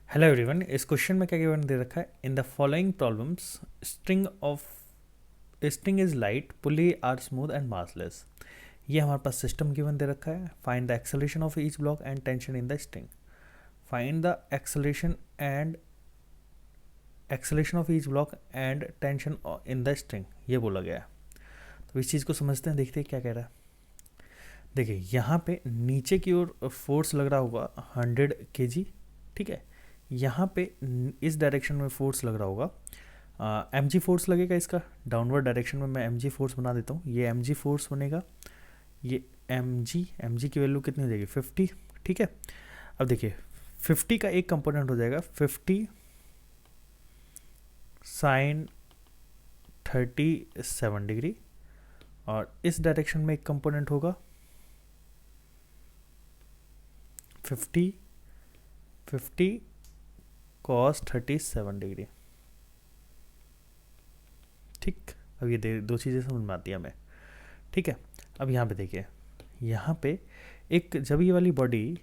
Hello everyone. इस question में क्या गिवन दे रखा है? In the following problems string is light, pulley are smooth and massless. ये हमारे पास सिस्टम गिवन दे रखा है। Find the acceleration of each block and tension in the string. Find the acceleration of each block and tension in the string, ये बोला गया है। तो इस चीज़ को समझते हैं, देखते हैं क्या कह रहा है। देखिए यहाँ पे नीचे की ओर फोर्स लग रहा होगा 100 kg, ठीक है। यहाँ पे इस डायरेक्शन में फोर्स लग रहा होगा mg फोर्स लगेगा। इसका डाउनवर्ड डायरेक्शन में मैं mg फोर्स बना देता हूँ। ये mg फोर्स बनेगा। ये mg की वैल्यू कितनी हो जाएगी? 50, ठीक है। अब देखिए 50 का एक कंपोनेंट हो जाएगा 50 साइन 37 डिग्री, और इस डायरेक्शन में एक कंपोनेंट होगा 50 कॉस 37 डिग्री, ठीक। अब ये दो चीज़ें समझ में आती है हमें, ठीक है। अब यहाँ पे देखिए, यहाँ पे एक जब ये वाली बॉडी,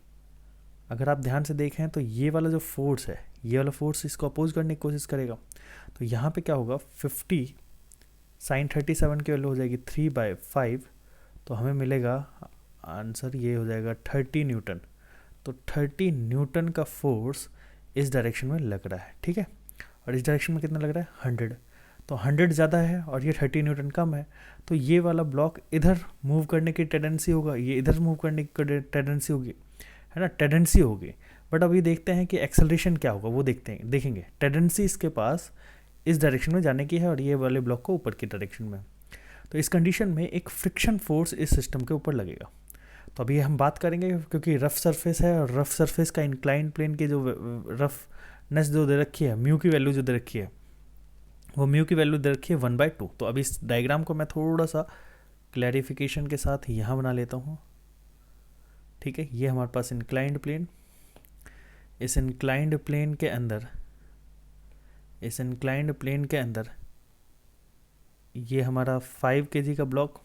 अगर आप ध्यान से देखें तो ये वाला जो फोर्स है, ये वाला फोर्स इसको अपोज करने की कोशिश करेगा। तो यहाँ पे क्या होगा? 50 साइन 37 की वैल्यू हो जाएगी 3/5, तो हमें मिलेगा आंसर, ये हो जाएगा 30 न्यूटन। तो 30 न्यूटन का फोर्स इस डायरेक्शन में लग रहा है, ठीक है। और इस डायरेक्शन में कितना लग रहा है? 100। तो 100 ज़्यादा है और ये 30 न्यूटन कम है, तो ये वाला ब्लॉक इधर मूव करने की टेंडेंसी होगा, ये इधर मूव करने की टेंडेंसी होगी, है ना, टेंडेंसी होगी। बट अभी देखते हैं कि एक्सेलरेशन क्या होगा, वो देखेंगे। टेंडेंसी इसके पास इस डायरेक्शन में जाने की है और ये वाले ब्लॉक को ऊपर की डायरेक्शन में। तो इस कंडीशन में एक फ्रिक्शन फोर्स इस सिस्टम के ऊपर लगेगा। तो अभी हम बात करेंगे, क्योंकि रफ सरफेस है और रफ सरफेस का इंक्लाइन प्लेन की जो रफनेस जो दे रखी है, म्यू की वैल्यू जो दे रखी है, वो म्यू की वैल्यू दे रखी है 1/2। तो अब इस डायग्राम को मैं थोड़ा सा क्लैरिफिकेशन के साथ यहाँ बना लेता हूँ, ठीक है। ये हमारे पास इंक्लाइंड प्लेन, इस इंक्लाइंड प्लेन के अंदर ये हमारा 5 kg का ब्लॉक,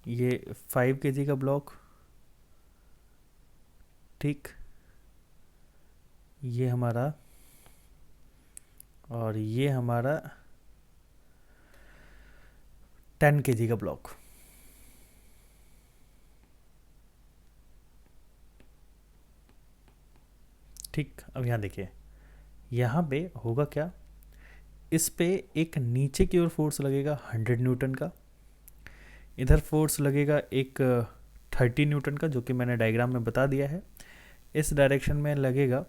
ये 5 kg का ब्लॉक, ठीक। ये हमारा, और ये हमारा 10 kg का ब्लॉक, ठीक। अब यहाँ देखिए, यहाँ पे होगा क्या? इस पे एक नीचे की ओर फोर्स लगेगा 100 न्यूटन का, इधर फोर्स लगेगा एक 30 न्यूटन का, जो कि मैंने डायग्राम में बता दिया है। इस डायरेक्शन में लगेगा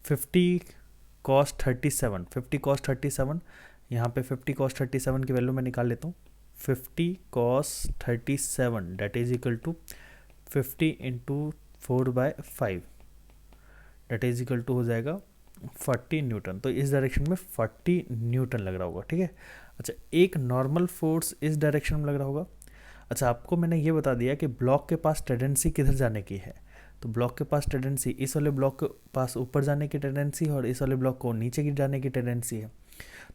50 कॉस 37। यहाँ पे 50 कॉस 37 की वैल्यू मैं निकाल लेता हूँ। 50 cos 37 that is equal to 50 into 4/5, that is equal to हो जाएगा 40 न्यूटन। तो इस डायरेक्शन में 40 न्यूटन लग रहा होगा, ठीक है। अच्छा, एक नॉर्मल फोर्स इस डायरेक्शन में लग रहा होगा। अच्छा, आपको मैंने ये बता दिया कि ब्लॉक के पास टेंडेंसी किधर जाने की है। तो ब्लॉक के पास टेंडेंसी, इस वाले ब्लॉक के पास ऊपर जाने की टेंडेंसी और इस वाले ब्लॉक को नीचे की जाने की टेंडेंसी है।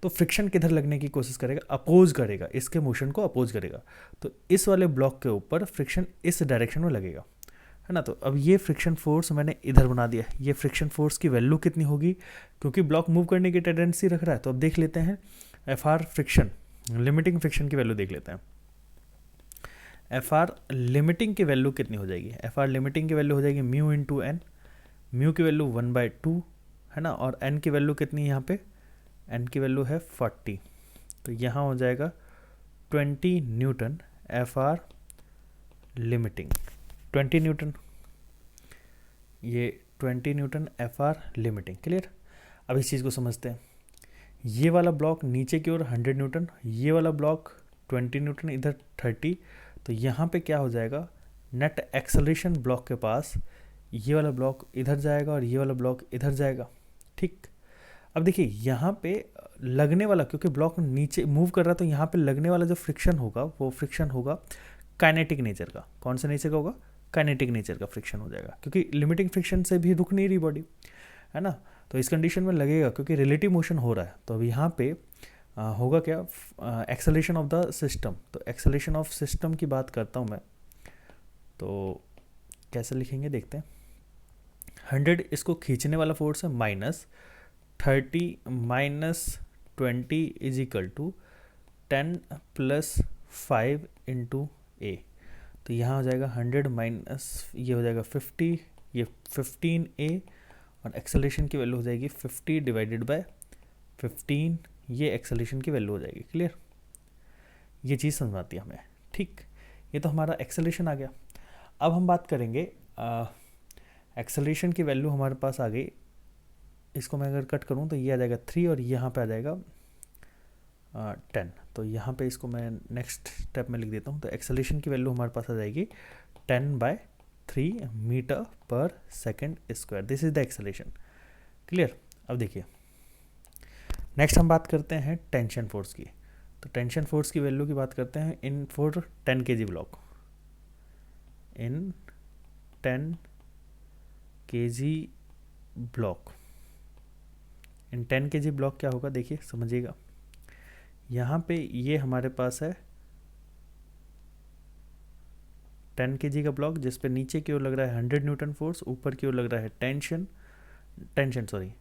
तो फ्रिक्शन किधर लगने की कोशिश करेगा? अपोज करेगा, इसके मोशन को अपोज करेगा। तो इस वाले ब्लॉक के ऊपर फ्रिक्शन इस डायरेक्शन में लगेगा, है ना। तो अब ये फ्रिक्शन फोर्स मैंने इधर बना दिया। ये फ्रिक्शन फोर्स की वैल्यू कितनी होगी? क्योंकि ब्लॉक मूव करने की टेंडेंसी रख रहा है, तो अब देख लेते हैं FR फ्रिक्शन, लिमिटिंग फ्रिक्शन की वैल्यू देख लेते हैं। FR लिमिटिंग की वैल्यू कितनी हो जाएगी? FR लिमिटिंग की वैल्यू हो जाएगी म्यू इंटू एन। म्यू की वैल्यू 1/2, है ना, और एन की वैल्यू कितनी है यहाँ पे? एन की वैल्यू है 40। तो यहाँ हो जाएगा 20 न्यूटन FR लिमिटिंग, 20 न्यूटन, ये 20 न्यूटन FR लिमिटिंग। क्लियर? अब इस चीज़ को समझते हैं। ये वाला ब्लॉक नीचे की ओर 100 न्यूटन, ये वाला ब्लॉक 20 न्यूटन, इधर 30। तो यहाँ पे क्या हो जाएगा? नेट एक्सेलरेशन ब्लॉक के पास, ये वाला ब्लॉक इधर जाएगा और ये वाला ब्लॉक इधर जाएगा, ठीक। अब देखिए यहाँ पे लगने वाला, क्योंकि ब्लॉक नीचे मूव कर रहा है, तो यहाँ पे लगने वाला जो फ्रिक्शन होगा, वो फ्रिक्शन होगा काइनेटिक नेचर का। कौन सा नेचर का होगा? काइनेटिक नेचर का फ्रिक्शन हो जाएगा, क्योंकि लिमिटिंग फ्रिक्शन से भी रुक नहीं रही बॉडी, है ना। तो इस कंडीशन में लगेगा, क्योंकि रिलेटिव मोशन हो रहा है। तो अब यहाँ पे होगा क्या? Acceleration of the system. तो एक्सेलरेशन ऑफ सिस्टम की बात करता हूँ मैं, तो कैसे लिखेंगे देखते हैं। 100 इसको खींचने वाला फोर्स है, minus 30 minus 20 is equal to 10 plus 5 into a. तो यहाँ हो जाएगा 100 माइनस ये हो जाएगा 50, ये 15 और एक्सेलरेशन की वैल्यू हो जाएगी 50 डिवाइडेड बाय 15, ये एक्सेलरेशन की वैल्यू हो जाएगी। क्लियर, ये चीज़ समझ आती है हमें। ठीक, ये तो हमारा एक्सेलरेशन आ गया। अब हम बात करेंगे एक्सेलरेशन की वैल्यू हमारे पास आ गई, इसको मैं अगर कट करूँ तो ये आ जाएगा 3 और यहाँ पे आ जाएगा 10। तो यहाँ पे इसको मैं नेक्स्ट स्टेप में लिख देता हूँ। तो एक्सेलरेशन की वैल्यू हमारे पास आ जाएगी 10/3 मीटर पर second square. This is the acceleration. Clear. अब देखिए नेक्स्ट हम बात करते हैं टेंशन फोर्स की। तो टेंशन फोर्स की वैल्यू की बात करते हैं in for 10 kg block. In 10 kg block, in 10 kg block क्या होगा देखिए समझिएगा। यहाँ पे ये हमारे पास है 10 kg का ब्लॉक, जिस पे नीचे की ओर लग रहा है 100 न्यूटन फोर्स, ऊपर की ओर लग रहा है टेंशन सॉरी,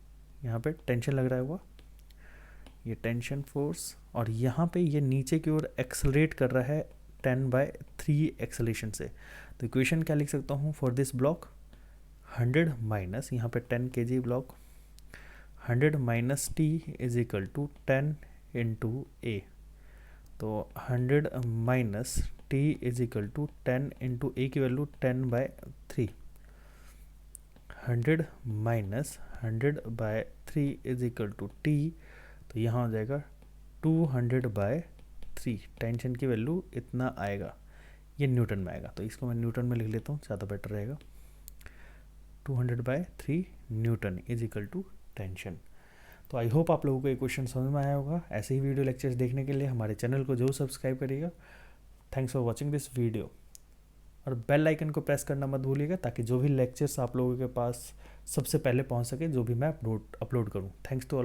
यहाँ पे टेंशन लग रहा है हुआ, ये टेंशन फोर्स, और यहाँ पे ये नीचे की ओर एक्सेलरेट कर रहा है 10/3 एक्सेलेरेशन से। तो इक्वेशन क्या लिख सकता हूँ फॉर दिस ब्लॉक, 100 माइनस यहाँ पे 10 kg block, 100 minus T is equal to 10 into a. तो 100 minus T is equal to 10 into a की value 10/3। 100 minus 100/3 is equal to T, तो यहाँ हो जाएगा 200/3। टेंशन की वैल्यू इतना आएगा, ये न्यूटन में आएगा। तो इसको मैं न्यूटन में लिख लेता हूँ, ज़्यादा बेटर रहेगा। 200/3 newton is equal to tension. तो आई होप आप लोगों को ये क्वेश्चन समझ में आया होगा। ऐसे ही वीडियो लेक्चर्स देखने के लिए हमारे चैनल को जरूर सब्सक्राइब करिएगा। Thanks for watching this video, और बेल आइकन को प्रेस करना मत भूलिएगा ताकि जो भी लेक्चर्स आप लोगों के पास सबसे पहले पहुंच सके, जो भी मैं अपलोड करूं। Thanks to all.